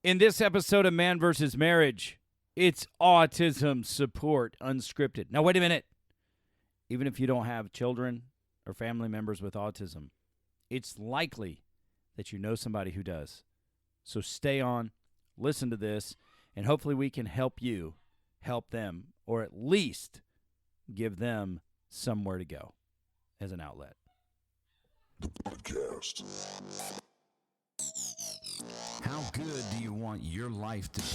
In this episode of Man vs. Marriage, it's autism support unscripted. Now, wait a minute. Even if you don't have children or family members with autism, it's likely that you know somebody who does. So stay on, listen to this, and hopefully we can help you help them, or at least give them somewhere to go as an outlet. The podcast. How good do you want your life to be?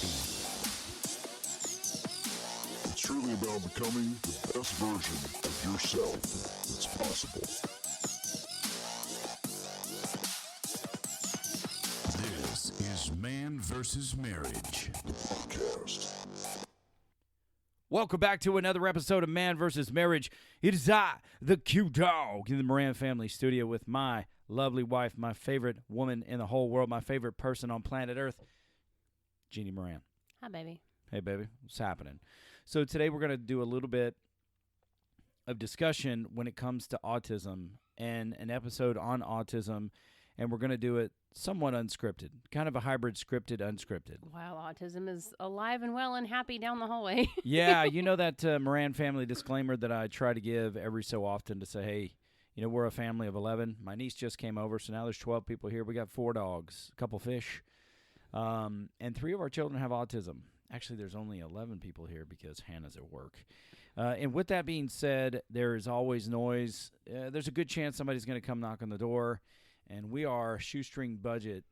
It's really about becoming the best version of yourself that's possible. This is Man vs. Marriage. The podcast. Welcome back to another episode of Man vs. Marriage. It is I, the Q Dog, in the Moran family studio with my lovely wife, my favorite woman in the whole world, my favorite person on planet Earth, Jeannie Moran. Hi, baby. Hey, baby. What's happening? So today we're going to do a little bit of discussion when it comes to autism and an episode on autism, and we're going to do it somewhat unscripted, kind of a hybrid scripted, unscripted. While autism is alive and well and happy down the hallway. Yeah, you know that Moran family disclaimer that I try to give every so often to say, hey, you know, we're a family of 11. My niece just came over, so now there's 12 people here. We got 4 dogs, a couple fish, and 3 of our children have autism. Actually, there's only 11 people here because Hannah's at work. And with that being said, there is always noise. There's a good chance somebody's going to come knock on the door, and we are shoestring budget,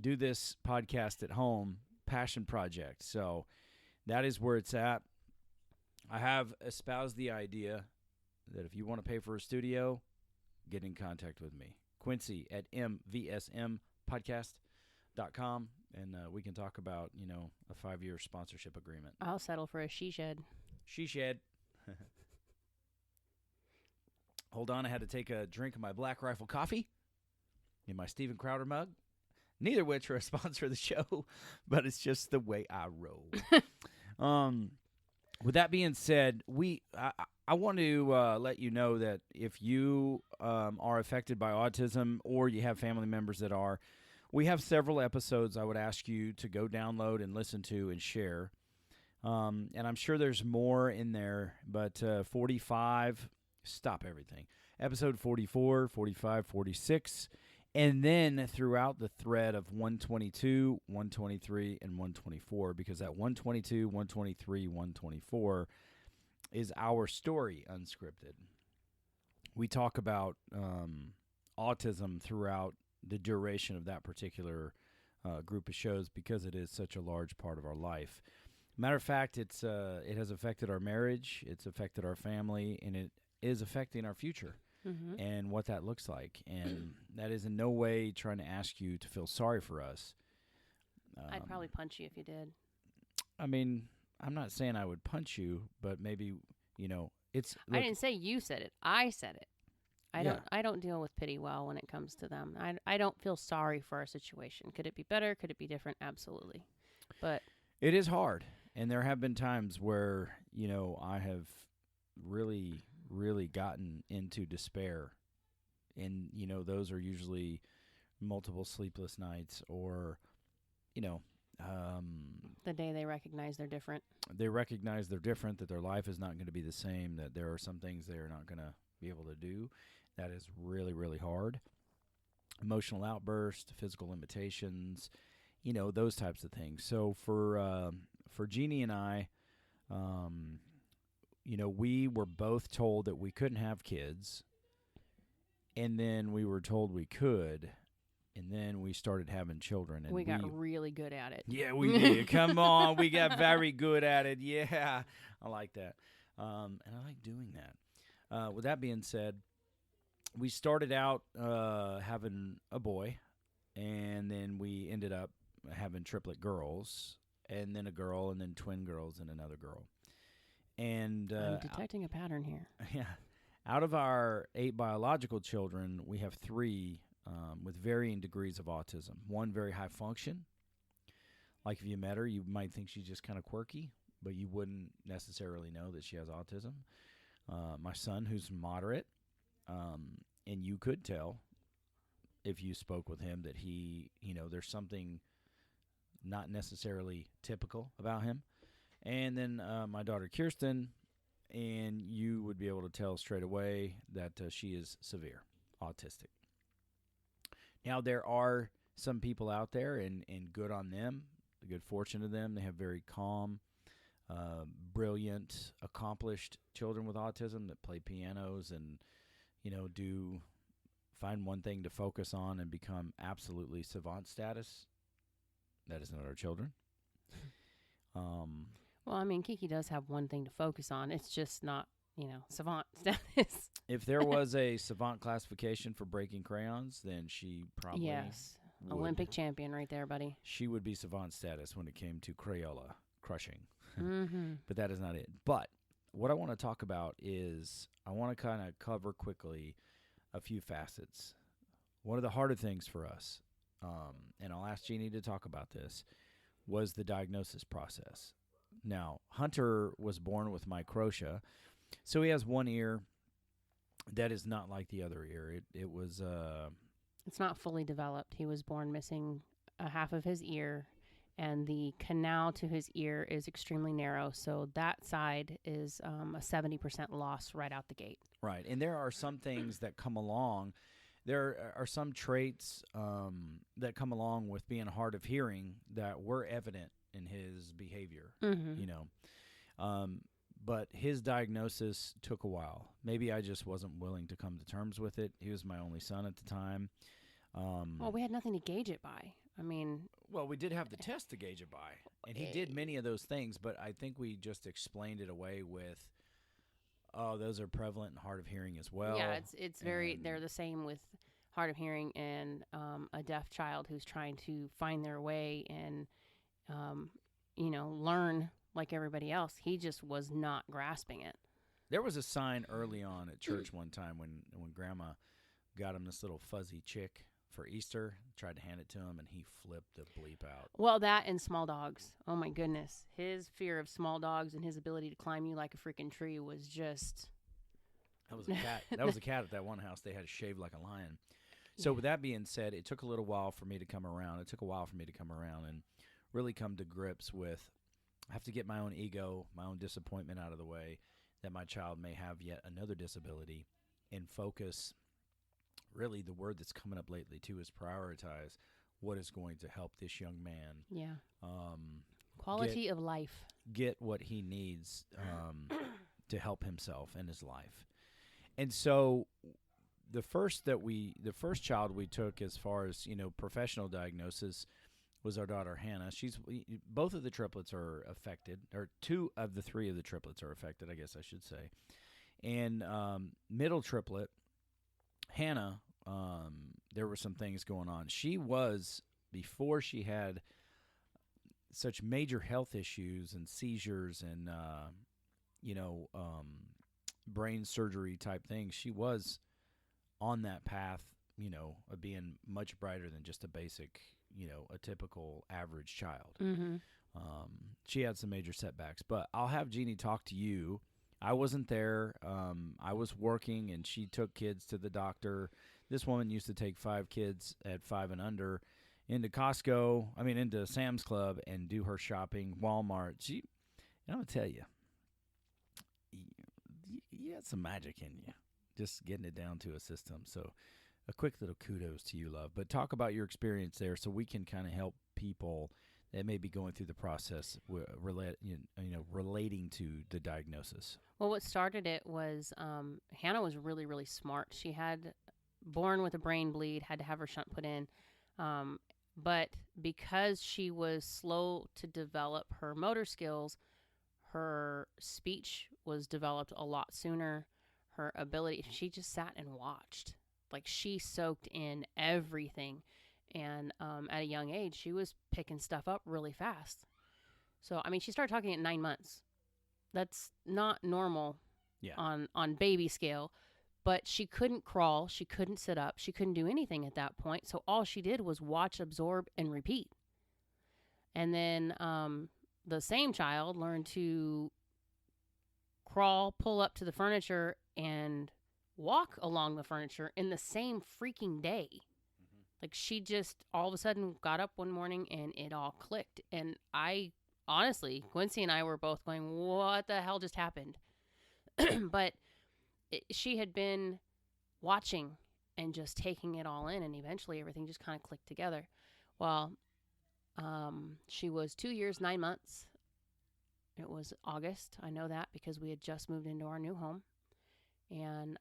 do this podcast at home, passion project. So that is where it's at. I have espoused the idea that if you want to pay for a studio, get in contact with me. Quincy at mvsmpodcast.com, and we can talk about, you know, a 5-year sponsorship agreement. I'll settle for a she shed. She shed. Hold on, I had to take a drink of my Black Rifle coffee in my Steven Crowder mug. Neither which are a sponsor of the show, but it's just the way I roll. With that being said, I want to let you know that if you are affected by autism or you have family members that are, we have several episodes I would ask you to go download and listen to and share. And I'm sure there's more in there, but 45, stop everything. Episode 44, 45, 46, and then throughout the thread of 122, 123, and 124, because that 122, 123, 124 is our story unscripted. We talk about autism throughout the duration of that particular group of shows because it is such a large part of our life. Matter of fact, it has affected our marriage, it's affected our family, and it is affecting our future. Mm-hmm. And what that looks like. And that is in no way trying to ask you to feel sorry for us. I'd probably punch you if you did. I mean, I'm not saying I would punch you, but maybe, you know, it's... I look, didn't say you said it. I said it. I don't deal with pity well when it comes to them. I don't feel sorry for our situation. Could it be better? Could it be different? Absolutely. But it is hard. And there have been times where, you know, I have really gotten into despair. And, you know, those are usually multiple sleepless nights or, you know... the day they recognize they're different. They recognize they're different, that their life is not going to be the same, that there are some things they are not going to be able to do. That is really, really hard. Emotional outbursts, physical limitations, you know, those types of things. So for Jeannie and I, you know, we were both told that we couldn't have kids, and then we were told we could, and then we started having children. And we got really good at it. Yeah, we did. Come on, we got very good at it. Yeah, I like that, and I like doing that. With that being said, we started out having a boy, and then we ended up having triplet girls, and then a girl, and then twin girls, and another girl. And I'm detecting a pattern here. Yeah, out of our 8 biological children, we have 3 with varying degrees of autism. One very high function. Like if you met her, you might think she's just kind of quirky, but you wouldn't necessarily know that she has autism. My son, who's moderate, and you could tell if you spoke with him that he, you know, there's something not necessarily typical about him. And then my daughter Kirsten, and you would be able to tell straight away that she is severe autistic. Now, there are some people out there, and good on them, good fortune to them. They have very calm, brilliant, accomplished children with autism that play pianos and, do find one thing to focus on and become absolutely savant status. That is not our children. Well, I mean, Kiki does have one thing to focus on. It's just not, savant status. If there was a savant classification for breaking crayons, then she probably yes, would. Olympic champion right there, buddy. She would be savant status when it came to Crayola crushing. Mm-hmm. But that is not it. But what I want to talk about is I want to kind of cover quickly a few facets. One of the harder things for us, and I'll ask Jeannie to talk about this, was the diagnosis process. Now, Hunter was born with microtia, so he has one ear that is not like the other ear. It was... It's not fully developed. He was born missing a half of his ear, and the canal to his ear is extremely narrow, so that side is a 70% loss right out the gate. Right, and there are some things that come along. There are some traits that come along with being hard of hearing that were evident in his behavior, but his diagnosis took a while. Maybe I just wasn't willing to come to terms with it. He was my only son at the time. Well, we had nothing to gauge it by. I mean... Well, we did have the test to gauge it by, and he did many of those things, but I think we just explained it away with, oh, those are prevalent in hard of hearing as well. Yeah, it's very... They're the same with hard of hearing and a deaf child who's trying to find their way and, learn like everybody else. He just was not grasping it. There was a sign early on at church one time when Grandma got him this little fuzzy chick for Easter, tried to hand it to him, and he flipped the bleep out. Well, that and small dogs. Oh, my goodness. His fear of small dogs and his ability to climb you like a freaking tree was just... That was a cat. That was a cat at that one house. They had to shave like a lion. So with that being said, it took a little while for me to come around. It took a while for me to come around and really come to grips with, I have to get my own ego, my own disappointment out of the way, that my child may have yet another disability, and focus. Really, the word that's coming up lately, too, is prioritize what is going to help this young man. Yeah. Quality of life. Get what he needs to help himself in his life. And so the first child we took as far as, professional diagnosis was our daughter Hannah. Both of the triplets are affected, or two of the three of the triplets are affected, I guess I should say. And middle triplet, Hannah, there were some things going on. She was, before she had such major health issues and seizures and, brain surgery type things, she was on that path, of being much brighter than just a basic, a typical average child. Mm-hmm. She had some major setbacks, but I'll have Jeannie talk to you. I wasn't there. I was working, and she took kids to the doctor. This woman used to take 5 kids at 5 and under into into Sam's Club and do her shopping, Walmart. I'm going to tell you, you had some magic in you, just getting it down to a system. So a quick little kudos to you, love. But talk about your experience there so we can kind of help people that may be going through the process relating to the diagnosis. Well, what started it was Hannah was really, really smart. She had born with a brain bleed, had to have her shunt put in. But because she was slow to develop her motor skills, her speech was developed a lot sooner. Her ability, she just sat and watched. Like, she soaked in everything. And at a young age, she was picking stuff up really fast. So, she started talking at 9 months. That's not normal on baby scale. But she couldn't crawl. She couldn't sit up. She couldn't do anything at that point. So all she did was watch, absorb, and repeat. And then the same child learned to crawl, pull up to the furniture, and walk along the furniture in the same freaking day. Like, she just all of a sudden got up one morning and it all clicked. And I honestly, Quincy and I were both going, what the hell just happened? But she had been watching and just taking it all in, and eventually everything just kind of clicked together. Well, she was 2 years, 9 months. It was August. I know that because we had just moved into our new home. And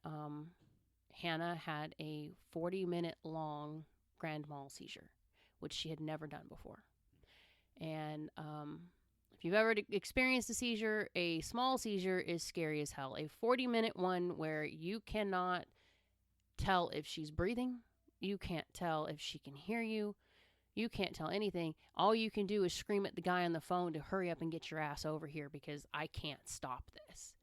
Hannah had a 40-minute long grand mal seizure, which she had never done before. And if you've ever experienced a seizure, a small seizure is scary as hell. A 40-minute one where you cannot tell if she's breathing, you can't tell if she can hear you, you can't tell anything. All you can do is scream at the guy on the phone to hurry up and get your ass over here because I can't stop this.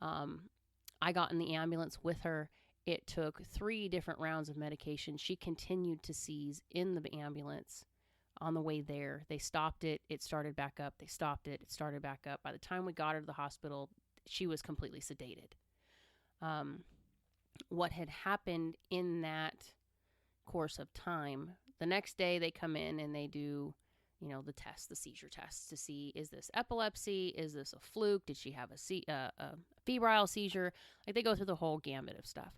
I got in the ambulance with her. It took 3 different rounds of medication. She continued to seize in the ambulance. On the way there, they stopped it. It started back up. They stopped it. It started back up. By the time we got her to the hospital, she was completely sedated. What had happened in that course of time, the next day they come in and they do, the test, the seizure tests to see, is this epilepsy? Is this a fluke? Did she have a febrile seizure? Like, they go through the whole gamut of stuff.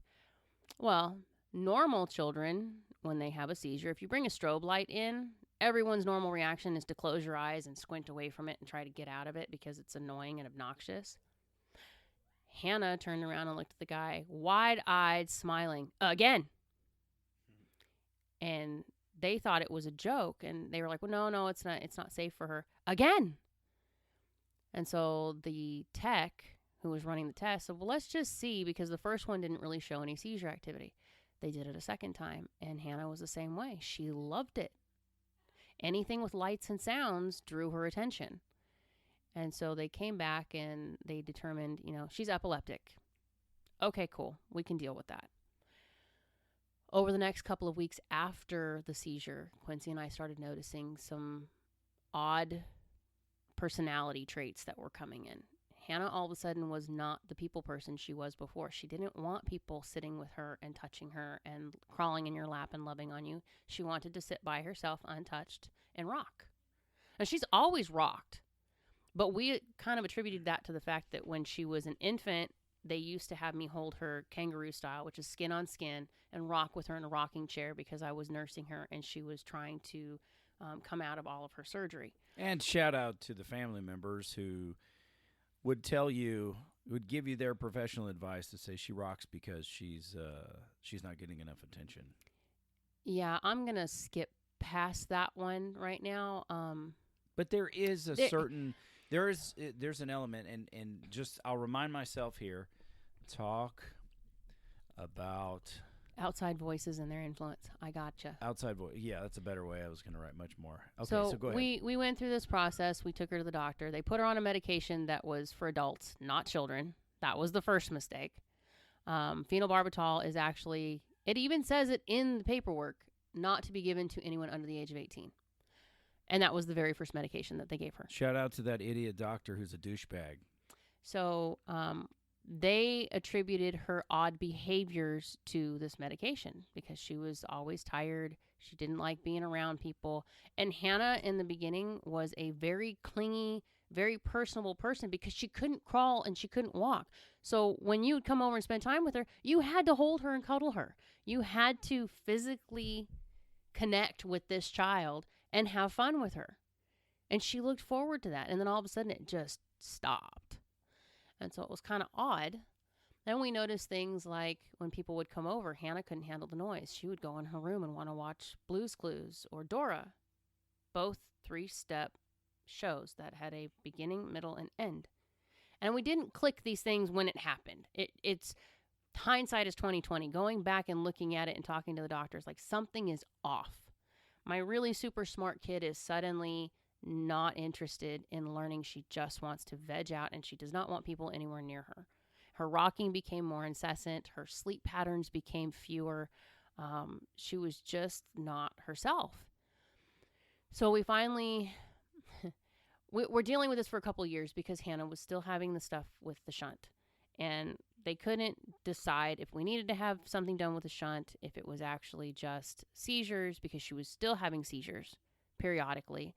Well, normal children, when they have a seizure, if you bring a strobe light in, everyone's normal reaction is to close your eyes and squint away from it and try to get out of it because it's annoying and obnoxious. Hannah turned around and looked at the guy, wide-eyed, smiling, again. And they thought it was a joke, and they were like, well, no, it's not safe for her. Again. And so the tech who was running the test said, well, let's just see, because the first one didn't really show any seizure activity. They did it a second time, and Hannah was the same way. She loved it. Anything with lights and sounds drew her attention. And so they came back and they determined, she's epileptic. Okay, cool. We can deal with that. Over the next couple of weeks after the seizure, Quincy and I started noticing some odd personality traits that were coming in. Hannah all of a sudden was not the people person she was before. She didn't want people sitting with her and touching her and crawling in your lap and loving on you. She wanted to sit by herself untouched and rock. And she's always rocked. But we kind of attributed that to the fact that when she was an infant, they used to have me hold her kangaroo style, which is skin on skin, and rock with her in a rocking chair because I was nursing her and she was trying to come out of all of her surgery. And shout out to the family members who would give you their professional advice to say she rocks because she's not getting enough attention. Yeah, I'm going to skip past that one right now. But there is there's an element, and just I'll remind myself here, talk about outside voices and their influence. I gotcha. Outside voice. Yeah, that's a better way. I was going to write much more. Okay, so go ahead. We went through this process. We took her to the doctor. They put her on a medication that was for adults, not children. That was the first mistake. Phenobarbital is actually, it even says it in the paperwork, not to be given to anyone under the age of 18. And that was the very first medication that they gave her. Shout out to that idiot doctor who's a douchebag. So they attributed her odd behaviors to this medication because she was always tired. She didn't like being around people. And Hannah, in the beginning, was a very clingy, very personable person because she couldn't crawl and she couldn't walk. So when you would come over and spend time with her, you had to hold her and cuddle her. You had to physically connect with this child and have fun with her. And she looked forward to that. And then all of a sudden it just stopped. And so it was kind of odd. Then we noticed things like when people would come over, Hannah couldn't handle the noise. She would go in her room and want to watch Blue's Clues or Dora. Both 3-step shows that had a beginning, middle, and end. And we didn't click these things when it happened. It's hindsight is 20/20. Going back and looking at it and talking to the doctors, like, something is off. My really super smart kid is suddenly not interested in learning. She just wants to veg out, and she does not want people anywhere near her. Her rocking became more incessant. Her sleep patterns became fewer. She was just not herself. So we finally, we're dealing with this for a couple of years because Hannah was still having the stuff with the shunt. And they couldn't decide if we needed to have something done with the shunt, if it was actually just seizures, because she was still having seizures periodically.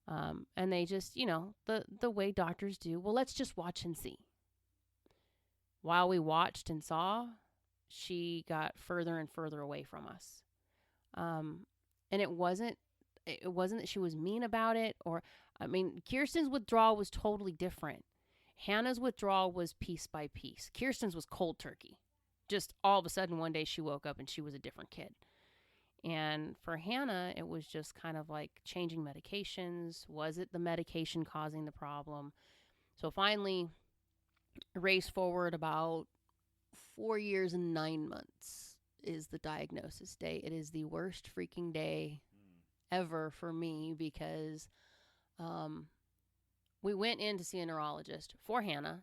And they just, the way doctors do, well, let's just watch and see. While we watched and saw, she got further and further away from us. And it wasn't that she was mean about it, or, Kirsten's withdrawal was totally different. Hannah's withdrawal was piece by piece. Kirsten's was cold turkey. Just all of a sudden one day she woke up and she was a different kid. And for Hannah, it was just kind of like changing medications. Was it the medication causing the problem? So finally, race forward about 4 years and 9 months is the diagnosis day. It is the worst freaking day ever for me because we went in to see a neurologist for Hannah,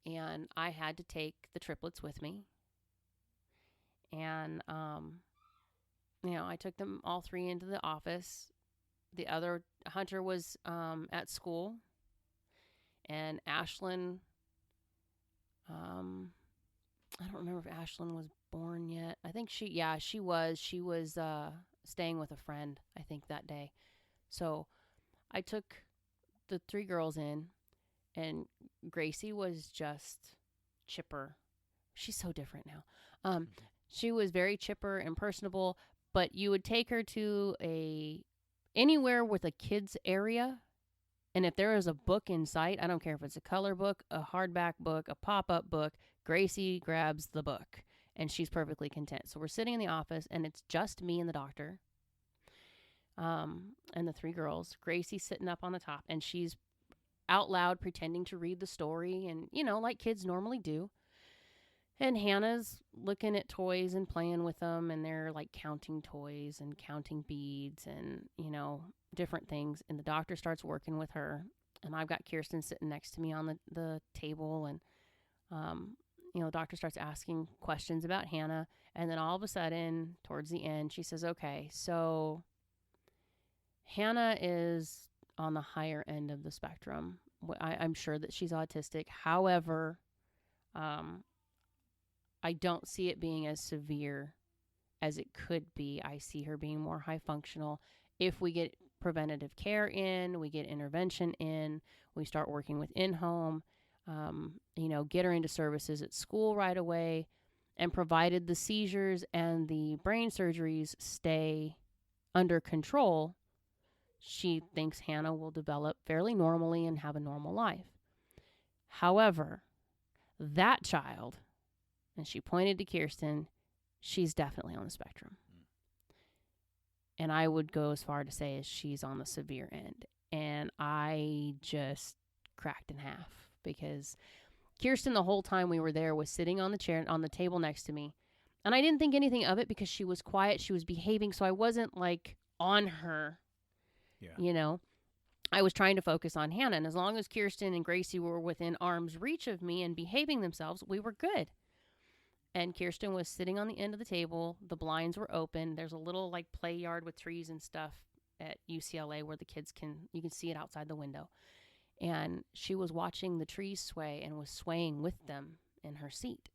and I had to take the triplets with me. And, I took them all three into the office. The other, Hunter, was at school, and Ashlyn, I don't remember if Ashlyn was born yet. I think she was. She was staying with a friend, I think, that day. So I took the three girls in, and Gracie was just chipper. She's so different now. She was very chipper and personable, but you would take her to anywhere with a kids area, and if there is a book in sight, I don't care if it's a color book, a hardback book, a pop-up book, Gracie grabs the book, and she's perfectly content. So we're sitting in the office, and it's just me and the doctor, and the three girls. Gracie's sitting up on the top, and she's out loud pretending to read the story, and, like kids normally do. And Hannah's looking at toys and playing with them, and they're like counting toys and counting beads and, different things. And the doctor starts working with her, and I've got Kirsten sitting next to me on the table, and, the doctor starts asking questions about Hannah. And then all of a sudden, towards the end, she says, okay, so Hannah is on the higher end of the spectrum. I'm sure that she's autistic. However, I don't see it being as severe as it could be. I see her being more high functional. If we get preventative care in, we get intervention in, we start working with in-home, get her into services at school right away, and provided the seizures and the brain surgeries stay under control, she thinks Hannah will develop fairly normally and have a normal life. However, that child, and she pointed to Kirsten, she's definitely on the spectrum. And I would go as far to say as she's on the severe end. And I just cracked in half because Kirsten, the whole time we were there, was sitting on the chair, on the table next to me. And I didn't think anything of it because she was quiet, she was behaving, so I wasn't like on her. Yeah. I was trying to focus on Hannah. And as long as Kirsten and Gracie were within arm's reach of me and behaving themselves, we were good. And Kirsten was sitting on the end of the table. The blinds were open. There's a little like play yard with trees and stuff at UCLA where the kids you can see it outside the window. And she was watching the trees sway and was swaying with them in her seat.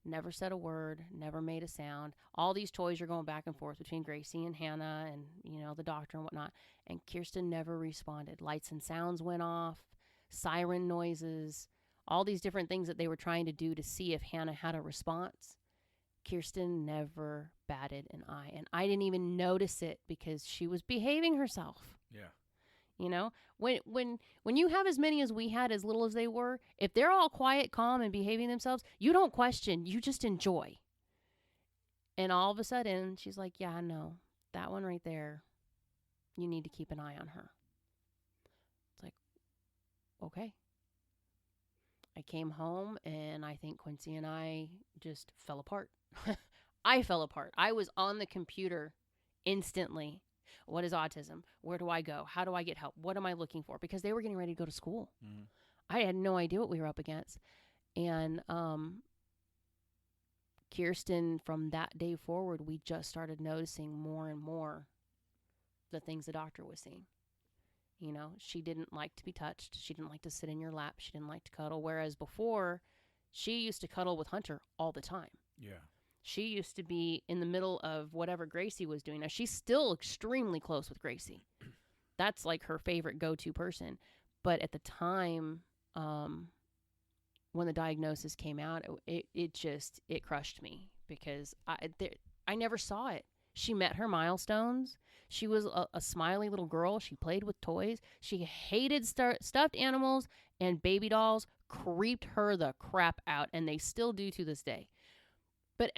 Never said a word, never made a sound. All these toys are going back and forth between Gracie and Hannah and, the doctor and whatnot. And Kirsten never responded. Lights and sounds went off, siren noises, all these different things that they were trying to do to see if Hannah had a response. Kirsten never batted an eye. And I didn't even notice it because she was behaving herself. Yeah. When you have as many as we had, as little as they were, if they're all quiet, calm, and behaving themselves, you don't question. You just enjoy. And all of a sudden, she's like, yeah, no, that one right there, you need to keep an eye on her. It's like, okay. I came home, and I think Quincy and I just fell apart. I fell apart. I was on the computer instantly. What is autism? Where do I go? How do I get help? What am I looking for? Because they were getting ready to go to school. Mm-hmm. I had no idea what we were up against. And Kirsten, from that day forward, we just started noticing more and more the things the doctor was seeing. She didn't like to be touched. She didn't like to sit in your lap. She didn't like to cuddle. Whereas before, She used to cuddle with Hunter all the time. Yeah. She used to be in the middle of whatever Gracie was doing. Now, she's still extremely close with Gracie. That's like her favorite go-to person. But at the time, when the diagnosis came out, it crushed me because I never saw it. She met her milestones. She was a smiley little girl. She played with toys. She hated stuffed animals, and baby dolls creeped her the crap out, and they still do to this day. But,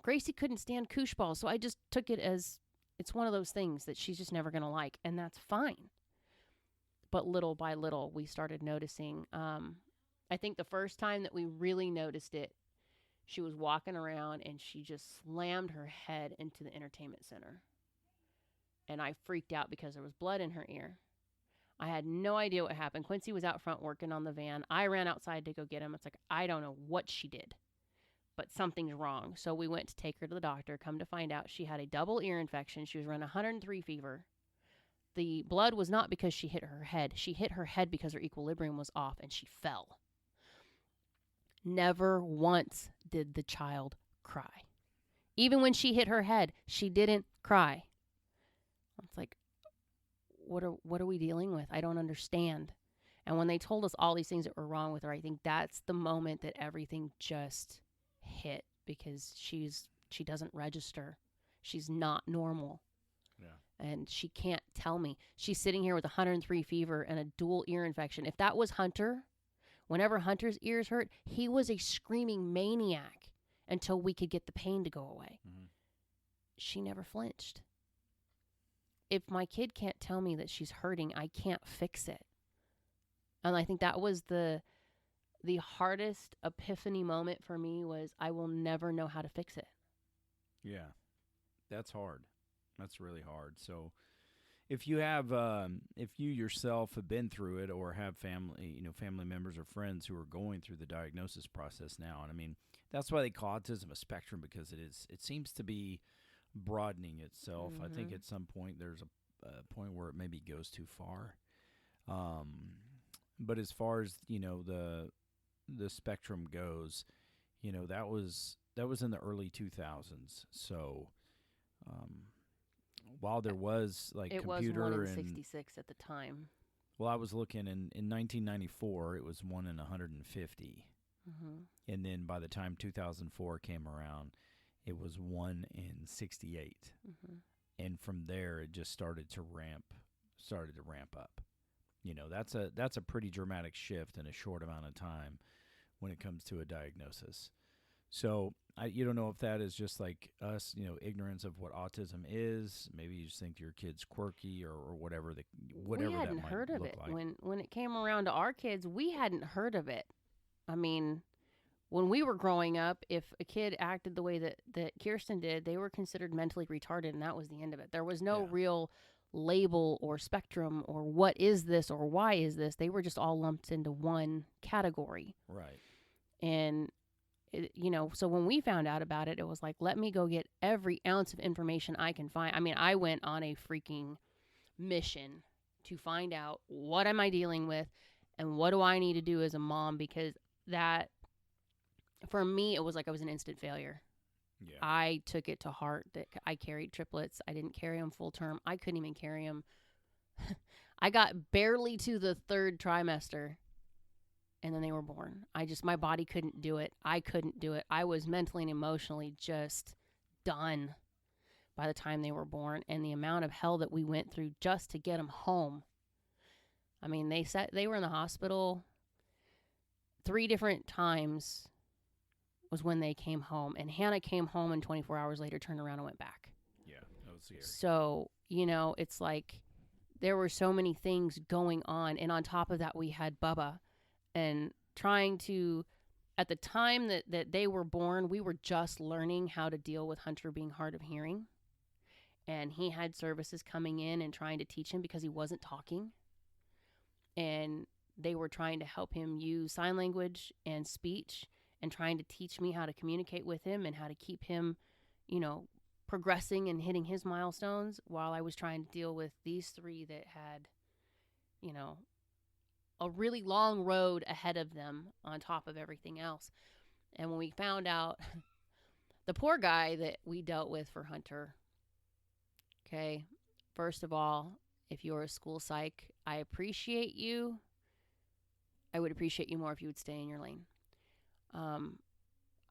Gracie couldn't stand koosh balls, so I just took it as it's one of those things that she's just never going to like, and that's fine. But little by little, we started noticing. I think the first time that we really noticed it, she was walking around, and she just slammed her head into the entertainment center. And I freaked out because there was blood in her ear. I had no idea what happened. Quincy was out front working on the van. I ran outside to go get him. It's like, I don't know what she did, but something's wrong. So we went to take her to the doctor. Come to find out, she had a double ear infection. She was running 103 fever. The blood was not because she hit her head. She hit her head because her equilibrium was off, and she fell. Never once did the child cry. Even when she hit her head, she didn't cry. It's like, what are we dealing with? I don't understand. And when they told us all these things that were wrong with her, I think that's the moment that everything just hit, because she doesn't register. She's not normal. Yeah. And she can't tell me. She's sitting here with 103 fever and a dual ear infection. If that was Hunter, whenever Hunter's ears hurt, he was a screaming maniac until we could get the pain to go away. Mm-hmm. She never flinched. If my kid can't tell me that she's hurting, I can't fix it. And I think that was the hardest epiphany moment for me, was I will never know how to fix it. Yeah, that's hard. That's really hard. So if you have, if you yourself have been through it, or have family members or friends who are going through the diagnosis process now, and I mean, that's why they call autism a spectrum, because it seems to be broadening itself. Mm-hmm. I think at some point there's a point where it maybe goes too far. But as far as, the spectrum goes, that was in the early 2000s. So, while there was like it computer, was 1 in 66 at the time. Well, I was looking in 1994, it was 1 in 150. Mm-hmm. And then by the time 2004 came around, it was 1 in 68. Mm-hmm. And from there, it just started to ramp up. That's a pretty dramatic shift in a short amount of time when it comes to a diagnosis. So you don't know if that is just like us, ignorance of what autism is. Maybe you just think your kid's quirky, or whatever that might look like. We hadn't heard of it. When it came around to our kids, we hadn't heard of it. I mean, when we were growing up, if a kid acted the way that Kirsten did, they were considered mentally retarded, and that was the end of it. There was no real label or spectrum or what is this or why is this. They were just all lumped into one category. Right. And, so when we found out about it, it was like, let me go get every ounce of information I can find. I mean, I went on a freaking mission to find out, what am I dealing with and what do I need to do as a mom, because that, for me, it was like I was an instant failure. Yeah. I took it to heart that I carried triplets. I didn't carry them full term. I couldn't even carry them. I got barely to the 3rd trimester, and then they were born. My body couldn't do it. I couldn't do it. I was mentally and emotionally just done by the time they were born, and the amount of hell that we went through just to get them home. I mean, they were in the hospital 3 different times. Was when they came home, and Hannah came home and 24 hours later turned around and went back. Yeah, that was scary. So, it's like there were so many things going on, and on top of that we had Bubba, and trying to, at the time that they were born, we were just learning how to deal with Hunter being hard of hearing, and he had services coming in and trying to teach him because he wasn't talking, and they were trying to help him use sign language and speech, and trying to teach me how to communicate with him and how to keep him, progressing and hitting his milestones, while I was trying to deal with these 3 that had, a really long road ahead of them on top of everything else. And when we found out, the poor guy that we dealt with for Hunter, okay, first of all, if you're a school psych, I appreciate you. I would appreciate you more if you would stay in your lane.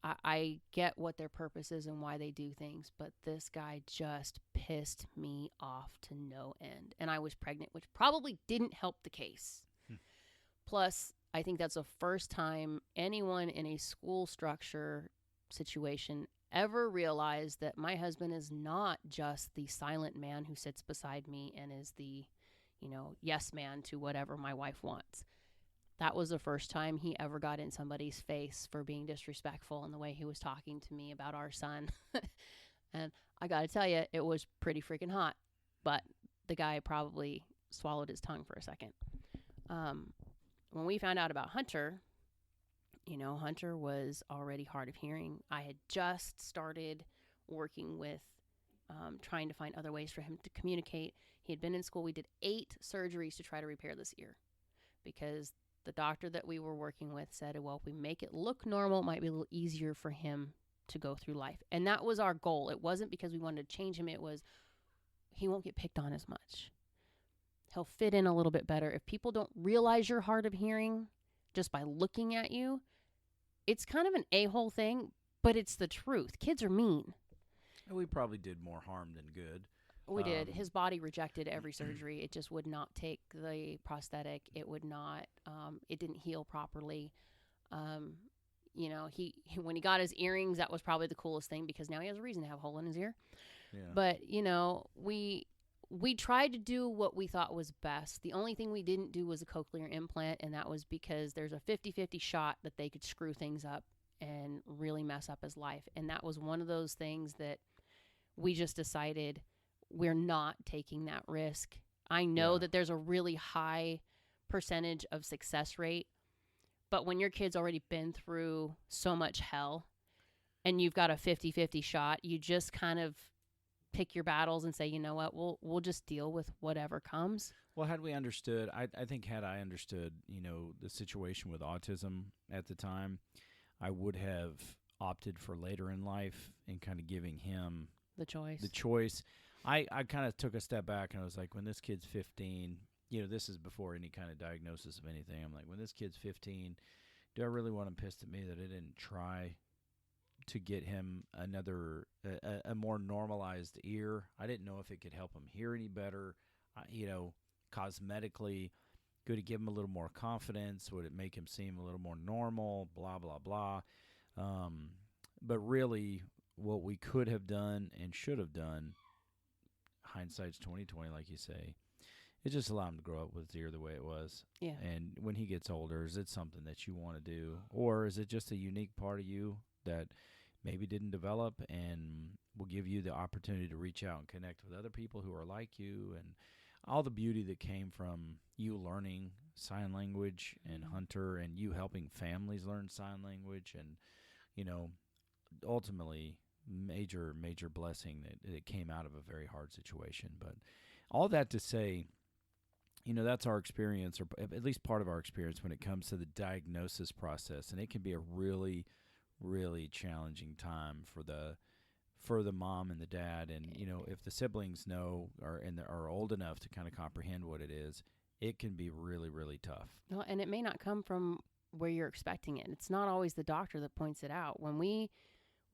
I get what their purpose is and why they do things, but this guy just pissed me off to no end. And I was pregnant, which probably didn't help the case. Plus, I think that's the first time anyone in a school structure situation ever realized that my husband is not just the silent man who sits beside me and is the, yes man to whatever my wife wants. That was the first time he ever got in somebody's face for being disrespectful in the way he was talking to me about our son. And I got to tell you, it was pretty freaking hot. But the guy probably swallowed his tongue for a second. When we found out about Hunter, Hunter was already hard of hearing. I had just started working with trying to find other ways for him to communicate. He had been in school. We did 8 surgeries to try to repair this ear because the doctor that we were working with said, well, if we make it look normal, it might be a little easier for him to go through life. And that was our goal. It wasn't because we wanted to change him. It was he won't get picked on as much. He'll fit in a little bit better. If people don't realize you're hard of hearing just by looking at you, it's kind of an a-hole thing, but it's the truth. Kids are mean. We probably did more harm than good. We did. His body rejected every surgery. It just would not take the prosthetic. It would not, it didn't heal properly. He when he got his earrings, that was probably the coolest thing because now he has a reason to have a hole in his ear. Yeah. But, we tried to do what we thought was best. The only thing we didn't do was a cochlear implant, and that was because there's a 50-50 shot that they could screw things up and really mess up his life. And that was one of those things that we just decided we're not taking that risk. I know that there's a really high percentage of success rate, but when your kid's already been through so much hell and you've got a 50-50 shot, you just kind of pick your battles and say, you know what, we'll just deal with whatever comes. Well, had we understood, I think had I understood, the situation with autism at the time, I would have opted for later in life and kind of giving him the choice. I kind of took a step back and I was like, when this kid's 15, this is before any kind of diagnosis of anything. I'm like, when this kid's 15, do I really want him pissed at me that I didn't try to get him a more normalized ear? I didn't know if it could help him hear any better. Cosmetically, could it give him a little more confidence? Would it make him seem a little more normal? Blah, blah, blah. But really, what we could have done and should have done, hindsight's 20/20, like you say, it just allowed him to grow up with his ear the way it was. Yeah. And when he gets older, is it something that you want to do? Or is it just a unique part of you that maybe didn't develop and will give you the opportunity to reach out and connect with other people who are like you, and all the beauty that came from you learning sign language and Hunter and you helping families learn sign language and, ultimately major blessing that came out of a very hard situation. But all that to say, that's our experience, or at least part of our experience when it comes to the diagnosis process. And it can be a really, really challenging time for the mom and the dad. And, if the siblings know are old enough to kind of comprehend what it is, it can be really, really tough. Well, and it may not come from where you're expecting it. It's not always the doctor that points it out. When we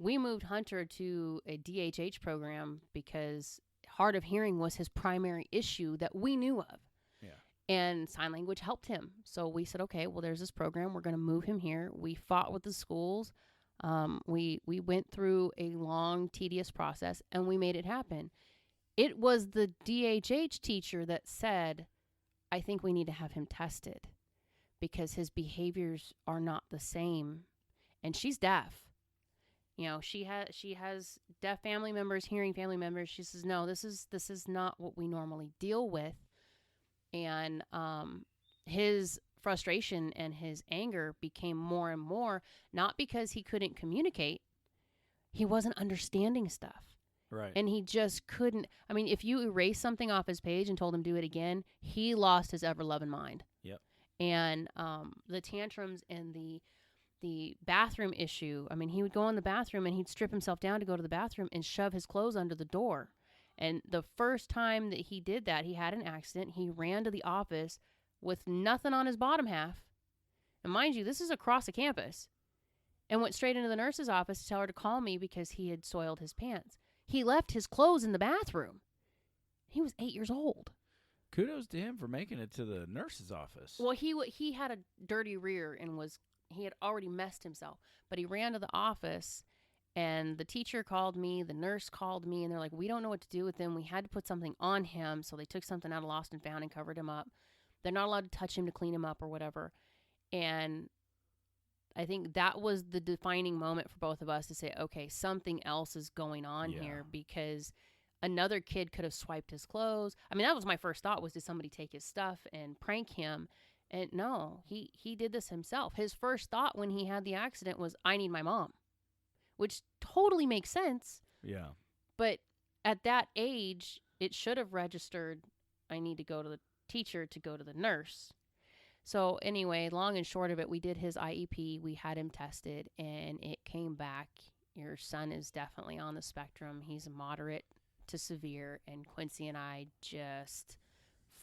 moved Hunter to a DHH program because hard of hearing was his primary issue that we knew of. Yeah. And sign language helped him. So we said, okay, well, there's this program. We're going to move him here. We fought with the schools. We went through a long, tedious process, and we made it happen. It was the DHH teacher that said, I think we need to have him tested because his behaviors are not the same. And she's deaf. She has deaf family members, hearing family members. She says, no, this is not what we normally deal with. And his frustration and his anger became more and more, not because he couldn't communicate. He wasn't understanding stuff. Right. And he just couldn't. I mean, if you erase something off his page and told him do it again, he lost his ever-loving mind. Yep. And the tantrums and the bathroom issue. I mean, he would go in the bathroom and he'd strip himself down to go to the bathroom and shove his clothes under the door. And the first time that he did that, he had an accident. He ran to the office with nothing on his bottom half. And mind you, this is across the campus. And went straight into the nurse's office to tell her to call me because he had soiled his pants. He left his clothes in the bathroom. He was 8 years old. Kudos to him for making it to the nurse's office. Well, he had a dirty rear and he had already messed himself. But he ran to the office, and the teacher called me, the nurse called me, and they're like, we don't know what to do with him. We had to put something on him, so they took something out of Lost and Found and covered him up. They're not allowed to touch him to clean him up or whatever. And I think that was the defining moment for both of us to say, okay, something else is going on here, because another kid could have swiped his clothes. I mean, that was my first thought, was, did somebody take his stuff and prank him? And no, he did this himself. His first thought when he had the accident was, I need my mom, which totally makes sense. Yeah. But at that age, it should have registered, I need to go to the teacher to go to the nurse. So anyway, long and short of it, we did his IEP. We had him tested, and it came back. Your son is definitely on the spectrum. He's moderate to severe. And Quincy and I just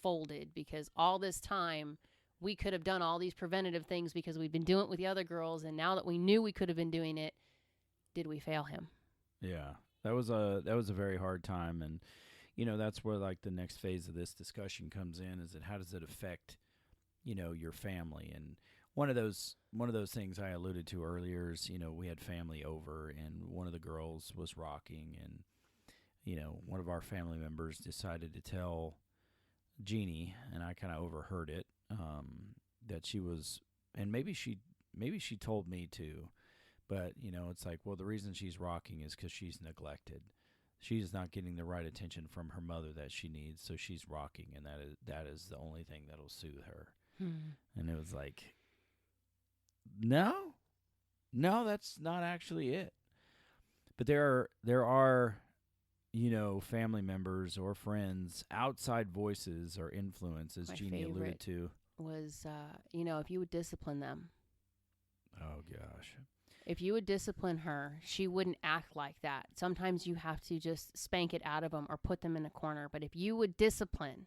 folded, because all this time we could have done all these preventative things because we've been doing it with the other girls. And now that we knew we could have been doing it, did we fail him? Yeah. That was a very hard time. And, that's where like the next phase of this discussion comes in, is that how does it affect, your family? And one of those things I alluded to earlier is, we had family over, and one of the girls was rocking, and, one of our family members decided to tell Jeannie, and I kind of overheard it, that she was, and maybe she told me too, but, it's like, well, the reason she's rocking is because she's neglected. She's not getting the right attention from her mother that she needs, so she's rocking, and that is the only thing that'll soothe her. And it was like, no, that's not actually it. But there are, family members or friends, outside voices or influences, My Jeannie alluded to. Was, if you would discipline them. Oh, gosh. If you would discipline her, she wouldn't act like that. Sometimes you have to just spank it out of them or put them in a corner. But if you would discipline,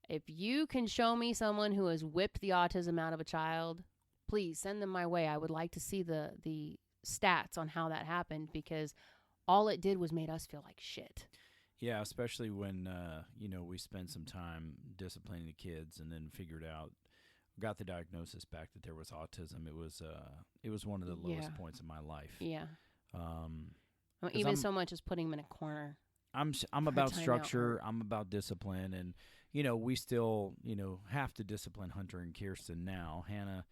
if you can show me someone who has whipped the autism out of a child, please send them my way. I would like to see the stats on how that happened, because all it did was made us feel like shit. Yeah, especially when, we spent some time disciplining the kids and then got the diagnosis back that there was autism. It was one of the lowest points in my life. Yeah. Even so much as putting them in a corner. I'm about structure. I'm about discipline, and we still have to discipline Hunter and Kirsten now. Hannah,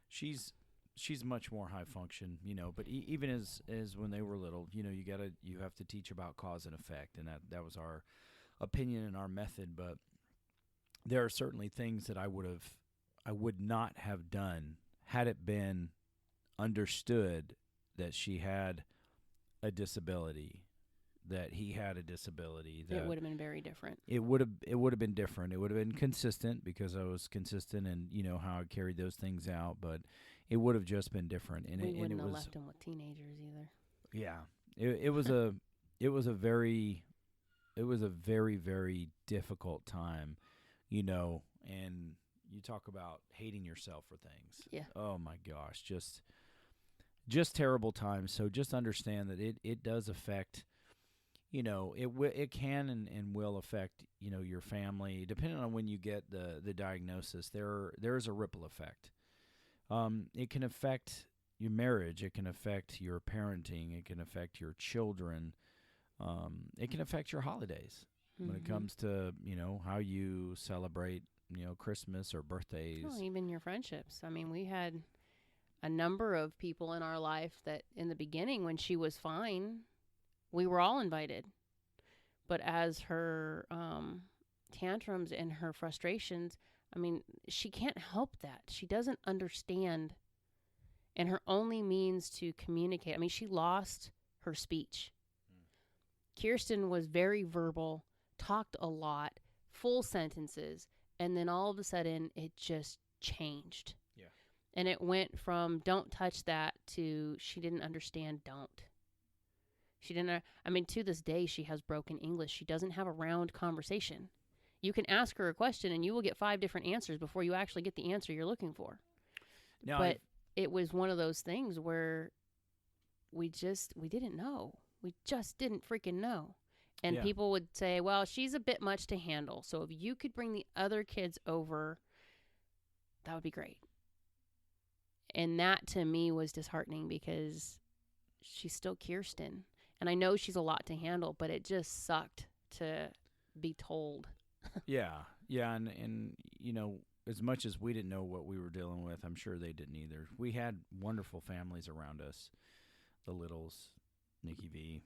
she's much more high function, But even as when they were little, you have to teach about cause and effect, and that was our opinion and our method. But there are certainly things that I would not have done had it been understood that she had a disability, that he had a disability. That it would have been very different. It would have been different. It would have been consistent, because I was consistent and how I carried those things out. But it would have just been different. And we it wouldn't have was left him with teenagers either. Yeah, it was a very very difficult time, and you talk about hating yourself for things. Yeah. Oh my gosh, just terrible times. So just understand that it does affect, it can and will affect, your family, depending on when you get the diagnosis. There is a ripple effect. It can affect your marriage. It can affect your parenting. It can affect your children. It can affect your holidays when it comes to, how you celebrate, Christmas or birthdays. Well, even your friendships. I mean, we had a number of people in our life that in the beginning, when she was fine, we were all invited. But as her tantrums and her frustrations, I mean, she can't help that. She doesn't understand. And her only means to communicate, I mean, she lost her speech. Kirsten was very verbal, talked a lot, full sentences, And then all of a sudden, it just changed. Yeah. And it went from don't touch that to she didn't understand don't. She didn't, I mean, to this day, she has broken English. She doesn't have a round conversation. You can ask her a question and you will get 5 different answers before you actually get the answer you're looking for. Now, But it was one of those things where we didn't know. We just didn't freaking know. And Yeah. people would say, well, she's a bit much to handle. So if you could bring the other kids over, that would be great. And that to me was disheartening because she's still Kirsten. And I know she's a lot to handle, but it just sucked to be told. Yeah. And, you know, as much as we didn't know what we were dealing with, I'm sure they didn't either. We had wonderful families around us, the Littles, Nikki V,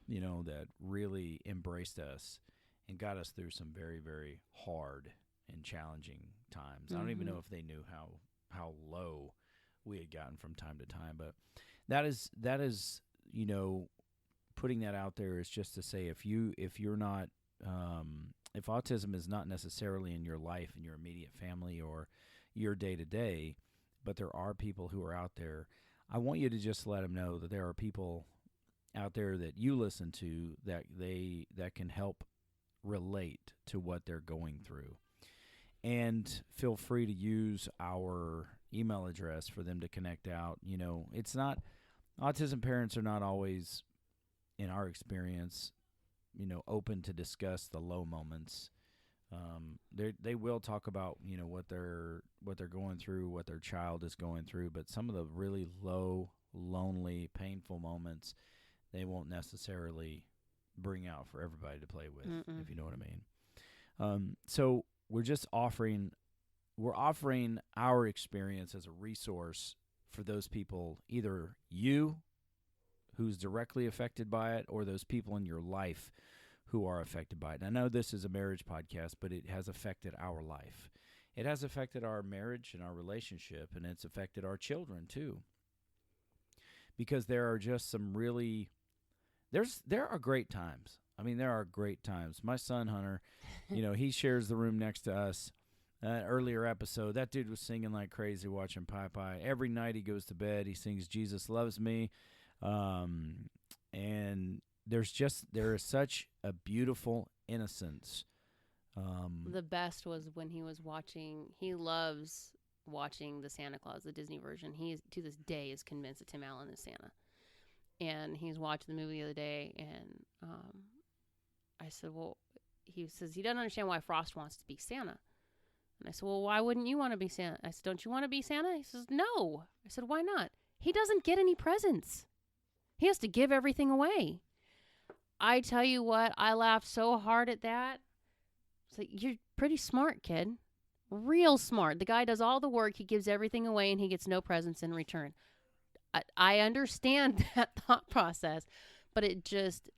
you know, that really embraced us and got us through some very, very hard and challenging times. I don't even know if they knew how low we had gotten from time to time, but that is, you know, putting that out there is just to say if you're not if autism is not necessarily in your life, in your immediate family or your day-to-day, but there are people who are out there, I want you to just let them know that there are people out there that you listen to that can help relate to what they're going through. And feel free to use our email address for them to connect out. You know, it's not, autism parents are not always, in our experience, you know, open to discuss the low moments. They will talk about, you know, what they're going through, what their child is going through, but some of the really low, lonely, painful moments, they won't necessarily bring out for everybody to play with, if you know what I mean. So we're just offering our experience as a resource for those people, either you who's directly affected by it or those people in your life who are affected by it. And I know this is a marriage podcast, but it has affected our life. It has affected our marriage and our relationship, and it's affected our children too. Because there are just some really, there are great times. I mean, there are great times. My son, Hunter, you know, he shares the room next to us. Earlier episode, that dude was singing like crazy watching Popeye. Every night he goes to bed, he sings Jesus Loves Me. And there is such a beautiful innocence. The best was when he loves watching the Santa Claus, the Disney version. He is, to this day, is convinced that Tim Allen is Santa. And he's watching the movie the other day, and I said, well, he says he doesn't understand why Frost wants to be Santa. And I said, well, why wouldn't you want to be Santa? I said, don't you want to be Santa? He says, no. I said, why not? He doesn't get any presents. He has to give everything away. I tell you what, I laughed so hard at that. It's like, you're pretty smart, kid. Real smart. The guy does all the work. He gives everything away, and he gets no presents in return. I understand that thought process, but it just,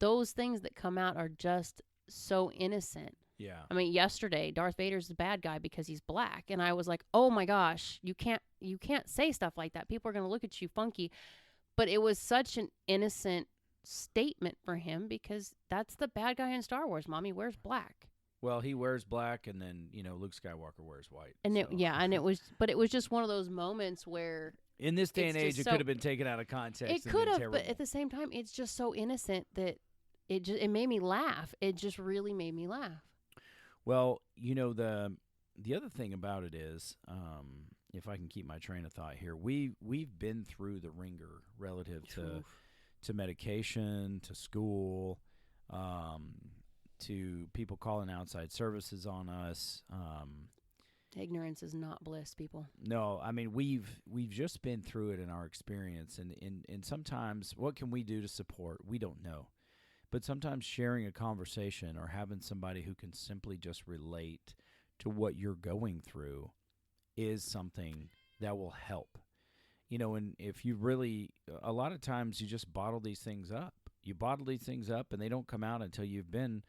those things that come out are just so innocent. Yeah. I mean, yesterday, Darth Vader's the bad guy because he's black. And I was like, oh my gosh, you can't say stuff like that. People are going to look at you funky. But it was such an innocent statement for him because that's the bad guy in Star Wars. Mommy wears black. Well, he wears black, and then, you know, Luke Skywalker wears white. And so. but it was just one of those moments where in this day and age, it so, could have been taken out of context. It could have, but at the same time, it's just so innocent that it made me laugh. It just really made me laugh. Well, you know, the other thing about it is, if I can keep my train of thought here, we've been through the ringer relative to medication, to school, to people calling outside services on us. Ignorance is not bliss, people. No, I mean we've just been through it in our experience, and sometimes what can we do to support? We don't know. But sometimes sharing a conversation or having somebody who can simply just relate to what you're going through is something that will help. You know, and if you really, a lot of times you just bottle these things up. You bottle these things up and they don't come out until you've been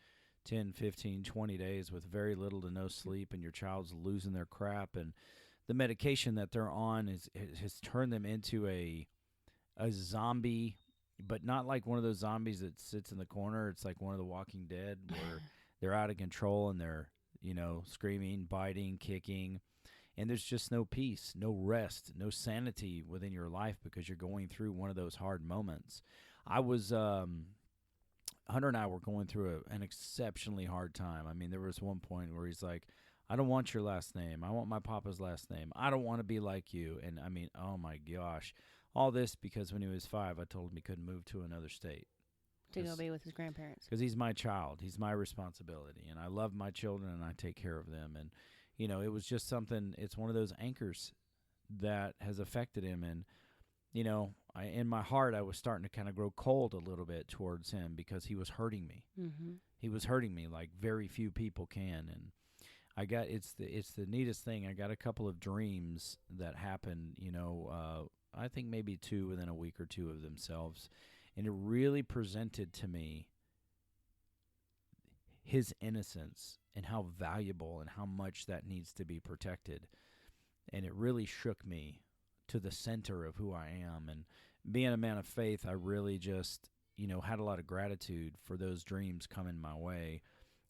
10, 15, 20 days with very little to no sleep and your child's losing their crap. And the medication that they're on has turned them into a zombie, but not like one of those zombies that sits in the corner. It's like one of the Walking Dead where they're out of control and screaming, biting, kicking, and there's just no peace, no rest, no sanity within your life because you're going through one of those hard moments. I was Hunter and I were going through an exceptionally hard time. I mean, there was one point where he's like, I don't want your last name. I want my papa's last name. I don't want to be like you. And I mean, oh my gosh. All this because when he was 5, I told him he couldn't move to another state. To go be with his grandparents. Because he's my child. He's my responsibility. And I love my children and I take care of them. And, it was just something, it's one of those anchors that has affected him. And, in my heart, I was starting to kind of grow cold a little bit towards him because he was hurting me. Mm-hmm. He was hurting me like very few people can. And it's the neatest thing. I got a couple of dreams that happened, I think maybe 2 within a week or 2 of themselves. And it really presented to me his innocence and how valuable and how much that needs to be protected. And it really shook me to the center of who I am. And being a man of faith, I really just, had a lot of gratitude for those dreams coming my way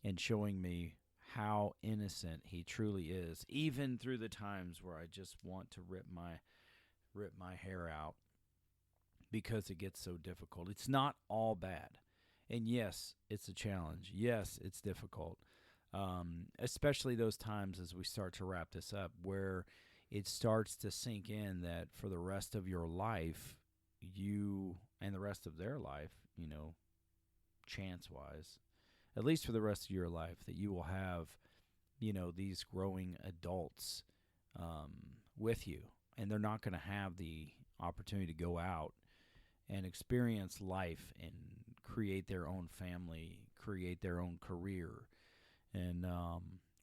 and showing me how innocent he truly is, even through the times where I just want to rip my hair out because it gets so difficult. It's not all bad. And yes, it's a challenge. Yes, it's difficult. Especially those times as we start to wrap this up where it starts to sink in that for the rest of your life, you and the rest of their life, chance-wise, at least for the rest of your life, that you will have, these growing adults with you. And they're not going to have the opportunity to go out and experience life and create their own family, create their own career. And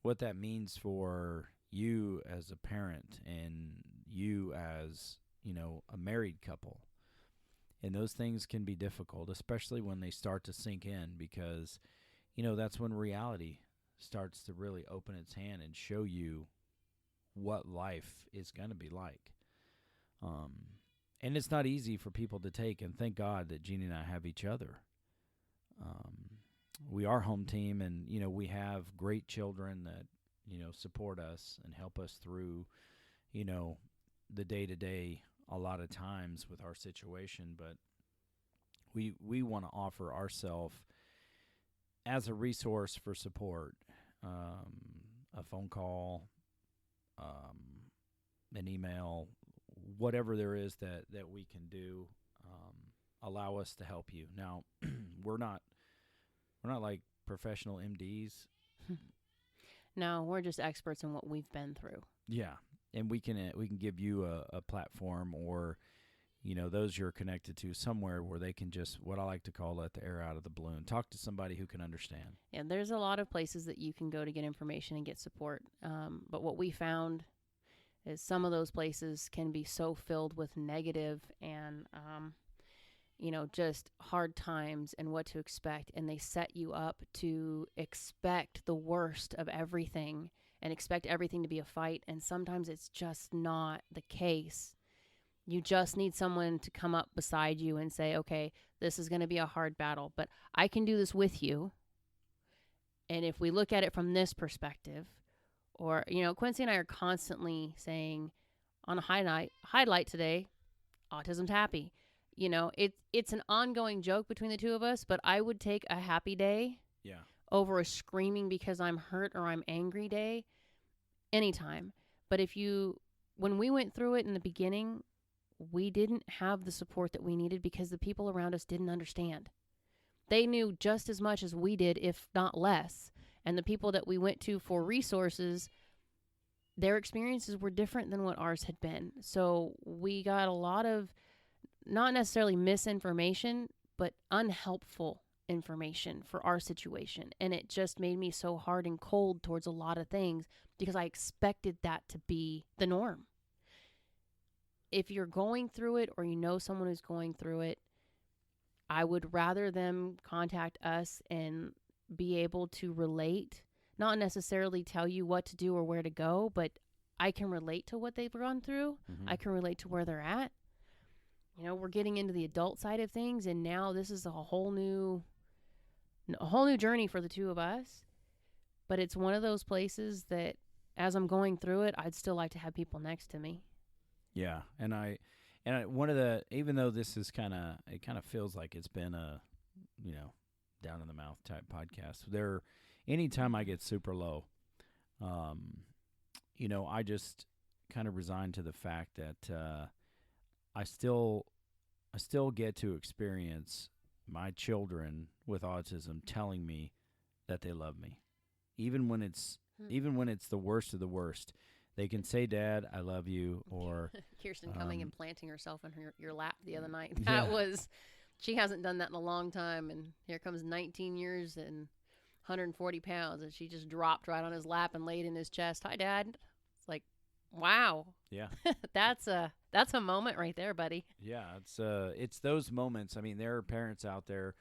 what that means for you as a parent and you as, a married couple. And those things can be difficult, especially when they start to sink in because, that's when reality starts to really open its hand and show you what life is going to be like. And it's not easy for people to take, and thank God that Jeannie and I have each other. We are home team, and, we have great children that, support us and help us through, the day-to-day a lot of times with our situation. But we want to offer ourselves as a resource for support, a phone call, an email, whatever there is that we can do, allow us to help you. Now, we're not like professional MDs. No, we're just experts in what we've been through. Yeah, and we can give you a platform or, those you're connected to somewhere where they can just, what I like to call, let the air out of the balloon. Talk to somebody who can understand. Yeah, there's a lot of places that you can go to get information and get support. But what we found is some of those places can be so filled with negative and, just hard times and what to expect. And they set you up to expect the worst of everything and expect everything to be a fight. And sometimes it's just not the case. You just need someone to come up beside you and say, okay, this is going to be a hard battle, but I can do this with you. And if we look at it from this perspective, or, Quincy and I are constantly saying on a highlight today, autism's happy. It's an ongoing joke between the two of us, but I would take a happy day over a screaming because I'm hurt or I'm angry day anytime. But when we went through it in the beginning, we didn't have the support that we needed because the people around us didn't understand. They knew just as much as we did, if not less. And the people that we went to for resources, their experiences were different than what ours had been. So we got a lot of not necessarily misinformation, but unhelpful information for our situation. And it just made me so hard and cold towards a lot of things because I expected that to be the norm. If you're going through it or someone who's going through it, I would rather them contact us and be able to relate, not necessarily tell you what to do or where to go, but I can relate to what they've gone through. Mm-hmm. I can relate to where they're at. We're getting into the adult side of things, and now this is a whole new journey for the two of us. But it's one of those places that as I'm going through it, I'd still like to have people next to me. Yeah, and one of the, even though this is kind of feels like it's been a, down in the mouth type podcast. Anytime I get super low, I just kind of resign to the fact that I still get to experience my children with autism telling me that they love me, even when it's the worst of the worst. They can say, "Dad, I love you," or Kirsten coming and planting herself in your lap the other night. Yeah. She hasn't done that in a long time, and here comes 19 years and 140 pounds, and she just dropped right on his lap and laid in his chest. Hi, Dad. It's like, wow. Yeah. That's a moment right there, buddy. Yeah, it's those moments. I mean, there are parents out there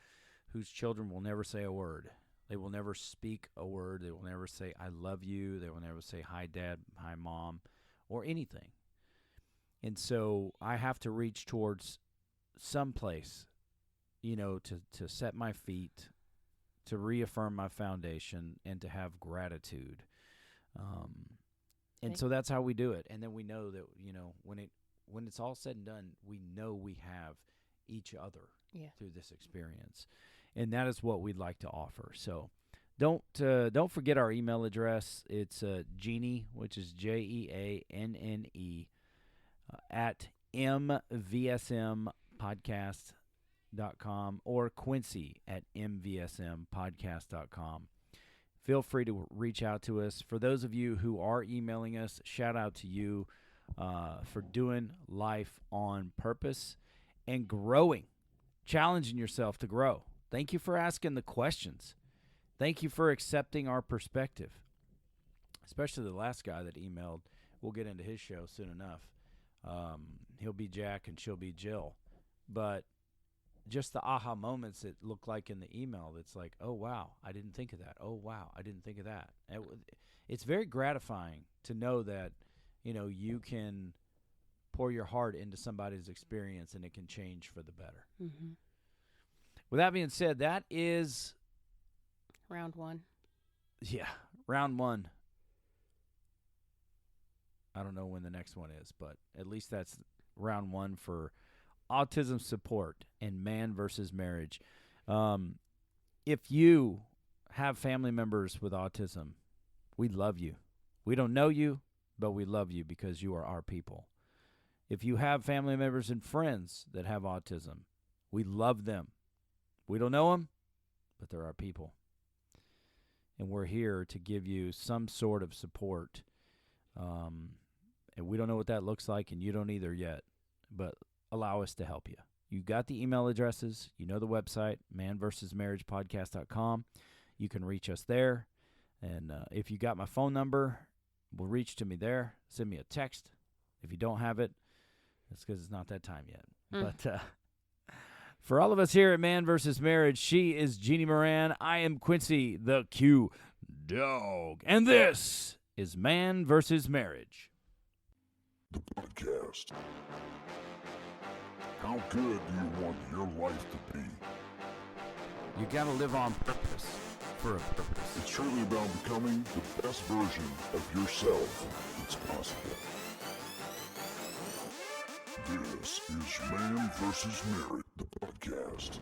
whose children will never say a word. They will never speak a word. They will never say, "I love you." They will never say, "Hi, Dad," "Hi, Mom," or anything. And so I have to reach towards some place, to set my feet, to reaffirm my foundation, and to have gratitude. And so that's how we do it. And then we know that, when it's all said and done, we know we have each other through this experience. And that is what we'd like to offer. So don't forget our email address. It's Jeannie, which is JEANNE, at mvsmpodcast.com, or Quincy at mvsmpodcast.com. Feel free to reach out to us. For those of you who are emailing us, shout out to you for doing life on purpose and growing, challenging yourself to grow. Thank you for asking the questions. Thank you for accepting our perspective, especially the last guy that emailed. We'll get into his show soon enough. He'll be Jack and she'll be Jill. But just the aha moments that look like in the email, that's like, oh, wow, I didn't think of that. Oh, wow, I didn't think of that. It's very gratifying to know that, you can pour your heart into somebody's experience and it can change for the better. Mm-hmm. With that being said, that is round one. Yeah, round one. I don't know when the next one is, but at least that's round one for autism support and man versus marriage. If you have family members with autism, we love you. We don't know you, but we love you because you are our people. If you have family members and friends that have autism, we love them. We don't know them, but they're our people. And we're here to give you some sort of support. And we don't know what that looks like, and you don't either yet, but allow us to help you. You got the email addresses. You know the website, manvsmarriagepodcast.com. You can reach us there. And if you got my phone number, we'll reach to me there. Send me a text. If you don't have it, it's because it's not that time yet. But for all of us here at Man vs. Marriage, she is Jeannie Moran. I am Quincy, the Q Dog. And this is Man vs. Marriage, The podcast. How good do you want your life to be? You gotta live on purpose, for a purpose. It's truly about becoming the best version of yourself that's possible. This is Man vs. Marriage, the podcast.